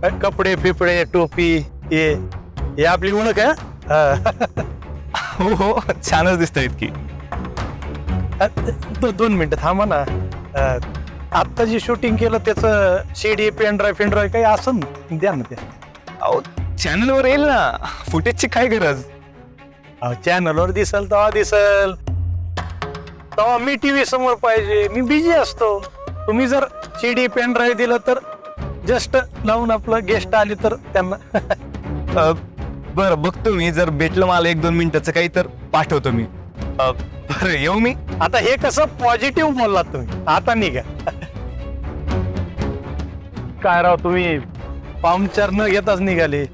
कपडे फिपडे टोपी हे आपली ओळख आहे. हो हो छानच दिसत इतकी. 2 मिनिटं थांबा ना. आत्ता जे शूटिंग केलं त्याचं CD पेन ड्राईव्ह काही असं द्या ना त्या. अहो चॅनलवर येईल ना, फुटेजची काय गरज. चॅनलवर दिसल तेव्हा दिसल, तेव्हा मी TV समोर पाहिजे, मी बिझी असतो. तुम्ही जर CD पेन ड्राईव्ह दिलं तर जस्ट लावून आपलं गेस्ट आले तर त्यांना. बरं बघतो मी, जर भेटलं मला 1-2 मिनिटाचं काही तर पाठवतो मी. बरं येऊ मी. आता हे कसं पॉझिटिव्ह बोललात तुम्ही. आता निघा. काय राव तुम्ही पाहुणचार न घेताच निघाले.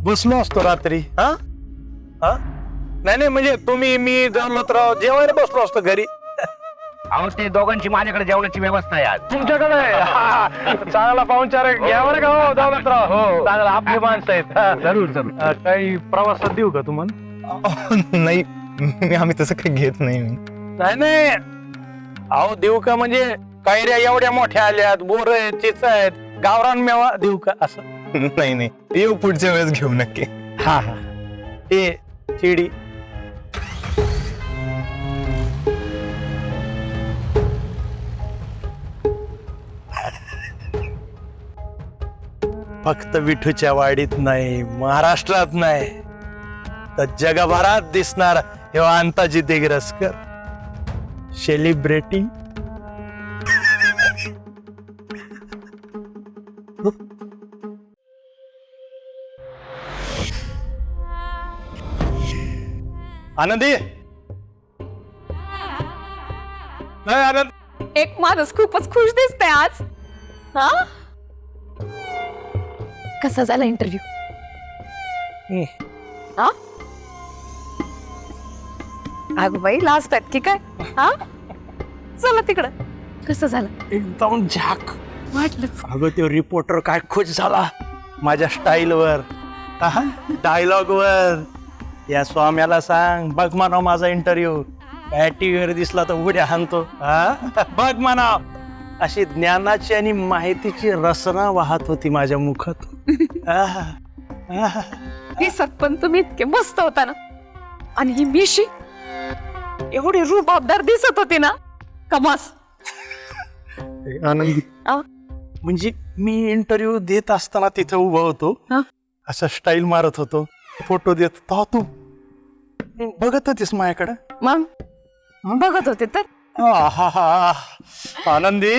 बसलो असतो रात्री. हा हा नाही म्हणजे तुम्ही मी दौलतराव जेवायला बसलो असतो घरी. अहो ते दोघांची माझ्याकडे जेवणाची व्यवस्था आहे आज. तुमच्याकडे चांगला पाहुणचार घ्यावा का हो दौलतराव. हो चांगला आपली माणसं आहेत. जरूर जरूर. काही प्रवासात देऊ का तुम्हाला. नाही आम्ही तसं काही घेत नाही. नाही अहो देऊ का म्हणजे कैऱ्या एवढ्या मोठ्या आल्यात, बोर आहेत, चिच आहेत, गावरान मेवा देऊ का असं. नाही येऊ पुढच्या वेळेस घेऊ नक्की. हा ते CD फक्त विठूच्या वाडीत नाही, महाराष्ट्रात नाही तर जगभरात दिसणार हे अंताजी दिग्रसकर सेलिब्रिटी. आनंदी नाही आनंद. एक माणूस खूपच खुश दिसतोय आज. हा कसा झाला इंटरव्ह्यू. हा अगं बाई लाजतात की काय. हा चला तिकडं. कसं झालं. एकदम झाक वाटलंच. अगं तो रिपोर्टर काय खुश झाला माझ्या स्टाईलवर, डायलॉग वर. या स्वाम्याला सांग बघ म्हणाव माझा इंटरव्ह्यू, काय टीव्हीवर दिसला तर उड्या हाणतो. बघ म्हणाव. अशी ज्ञानाची आणि माहितीची रसना वाहत होती माझ्या मुखात. दिसत पण तुम्ही इतके मस्त होता ना, आणि ही मिशी एवढी रुबाबदार दिसत होती ना, कमास. आनंदी म्हणजे मी इंटरव्ह्यू देत असताना तिथं उभा होतो, असं स्टाईल मारत होतो, फोटो देत होता, तू बघत होतीस माझ्याकडे. मग बघत होते तर. आनंदी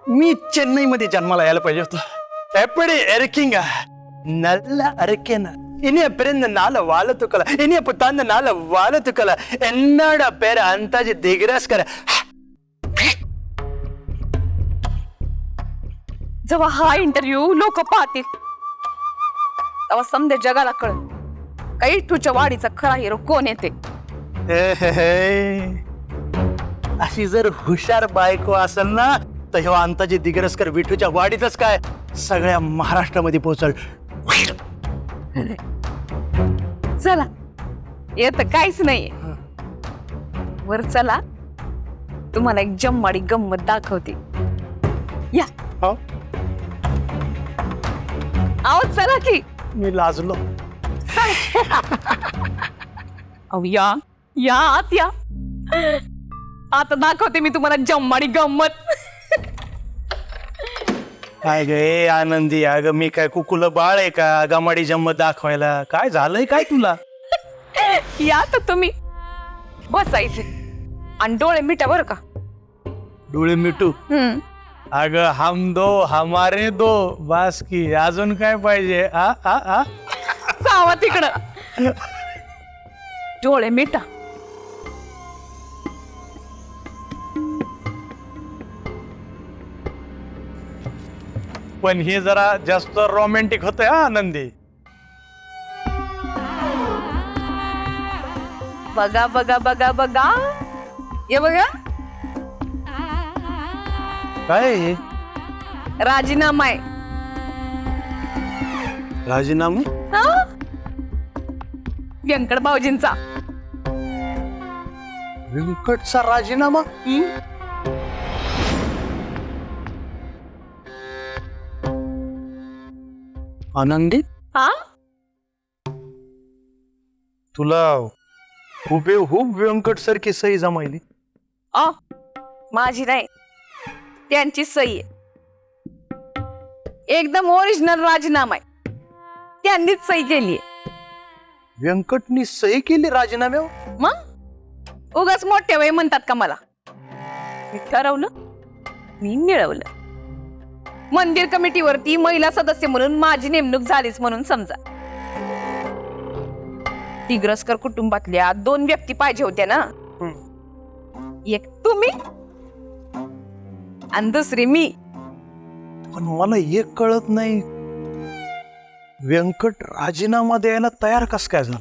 मी चेन्नई मध्ये जन्माला यायला पाहिजे होतं. एपडी एरकिंग नल्ला अरकेना इनी पेरंद नाल वाल तुकला इनी पुतांद नाल वाल तुकला एन्नाड पेर अंताजी दिग्रसकर. जेव्हा हा इंटरव्ह्यू लोक पाहतील तेव्हा समजे जगाला कळेल काही तुझ्या वाडीचा खरा हिरो कोण येते. अशी जर हुशार बायको असेल ना तर हे अंताजी दिग्रसकर विठूच्या वाडीतच काय सगळ्या महाराष्ट्रामध्ये पोहोचल. चला येत काहीच नाहीये. वर चला तुम्हाला एक जम्माडी गंमत दाखवते. या आओ चला की. मी लाजलो. अहो या या आत या. आता दाखवते मी तुम्हाला जम्माडी गंमत. काय गे आनंदी, अगं मी काय कुकुल बाळ आहे का गमाडी जम्मत दाखवायला. काय झालंय काय तुला. या तर तुम्ही बसायचे आणि डोळे मिटा बर का. डोळे मिटू. अगं हम दो हमारे दो बास की. अजून काय पाहिजे. जावा तिकडं. डोळे मिटा. पण हे जरा जास्त रोमॅन्टिक होतंय आनंदी. बघा बघा बघा बघा. ये बघा काय राजीनामा आहे. राजीनामा. व्यंकट भाऊजींचा. व्यंकटचा राजीनामा. आनंदित हा तुला हुबेहूब व्यंकट सारखी सही जमायली. माझी नाही, त्यांची सही आहे. एकदम ओरिजिनल राजीनामा आहे, त्यांनीच सही केली. व्यंकटनी सही केली राजीनाम्यावर. मग उगाच मोठे वय म्हणतात का मला? मी ठरवलं, मी मिळवलं. मंदिर कमिटीवरती महिला सदस्य म्हणून माझी नेमणूक झालीच म्हणून समजा. तिग्रस्कर कुटुंबातल्या 2 व्यक्ती पाहिजे होत्या ना. एक तुम्ही आणि दुसरी मी. पण मला एक कळत नाही, व्यंकट राजीनामा द्यायला तयार कस काय झाला?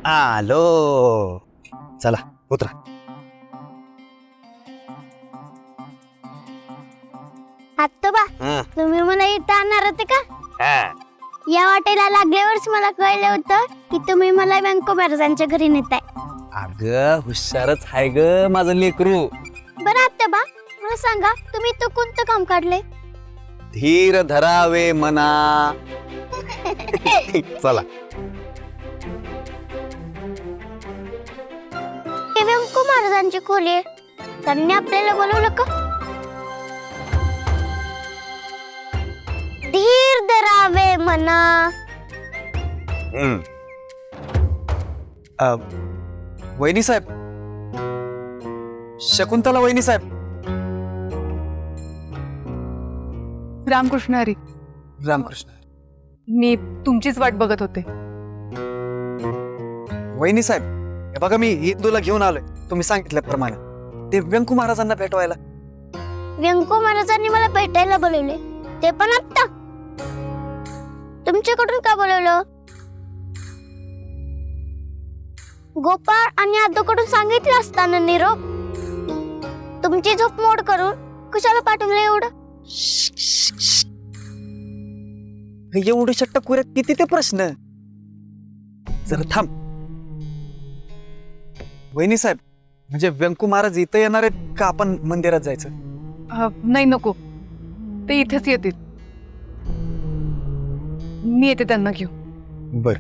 आलो, चला उतरा. आत्तोबा, तुम्ही मला इथं आणणार होते का? या वाटेला लागल्यावरच मला कळलं होतं की तुम्ही मला व्यंको महाराजांच्या घरी नेताय. अग हुशारच आहे ग माझं लेकरू. बरं आत्तोबा, मला सांगा, तुम्ही इथं कोणतं काम काढले? धीर धरावे मना. चला. हे व्यंको महाराजांची खोली आहे. त्यांनी आपल्याला बोलवलं का? धीर धरावे मना. वहिनी साहेब, शकुंतला वहिनी साहेब. रामकृष्ण हरी. रामकृष्ण. मी तुमचीच वाट बघत होते. वहिनी साहेब, हे बघा मी हिंदूला घेऊन आलोय तुम्ही सांगितल्याप्रमाणे. ते व्यंकू महाराजांना भेटवायला. व्यंको महाराजांनी मला भेटायला बोलवले, ते पण आत्ता. तुमच्याकडून का बोलवलं? गोपाळ आणि आदूकडून सांगितलं असताना निरोप. तुमची झोप मोड करून कशाला पाठवलं एवढं? एवढ्या टकुऱ्यात किती ते प्रश्न. जरा थांब. वहिनी साहेब, म्हणजे व्यंकू महाराज इथं येणार आहेत का आपण मंदिरात जायचं? नाही, नको, ते इथेच येतील. मी येते त्यांना घेऊन. बर.